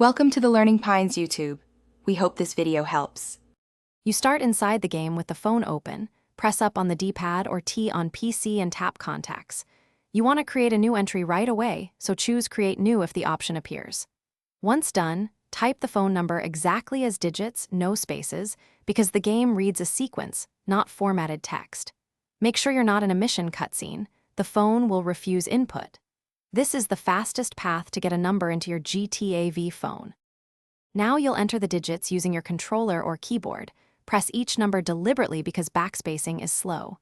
Welcome to the Learning Pines YouTube. We hope this video helps. You start inside the game with the phone open, press up on the D-pad or T on PC and tap Contacts. You want to create a new entry right away, so choose Create New if the option appears. Once done, type the phone number exactly as digits, no spaces, because the game reads a sequence, not formatted text. Make sure you're not in a mission cutscene. The phone will refuse input. This is the fastest path to get a number into your GTA V phone. Now you'll enter the digits using your controller or keyboard. Press each number deliberately because backspacing is slow.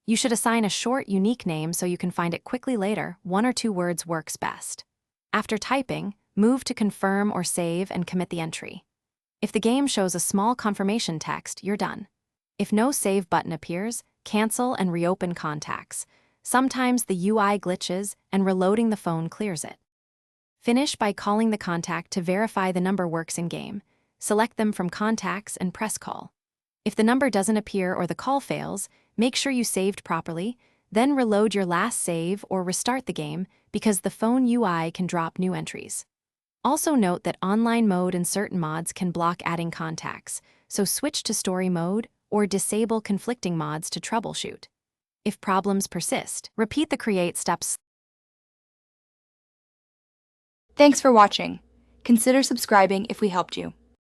You should assign a short, unique name so you can find it quickly later. 1 or 2 words works best. After typing, move to confirm or save and commit the entry. If the game shows a small confirmation text, you're done. If no save button appears, cancel and reopen Contacts. Sometimes the UI glitches and reloading the phone clears it. Finish by calling the contact to verify the number works in-game. Select them from Contacts and press Call. If the number doesn't appear or the call fails, make sure you saved properly, then reload your last save or restart the game because the phone UI can drop new entries. Also note that online mode and certain mods can block adding contacts, so switch to story mode or disable conflicting mods to troubleshoot. If problems persist, repeat the create steps. Thanks for watching. Consider subscribing if we helped you.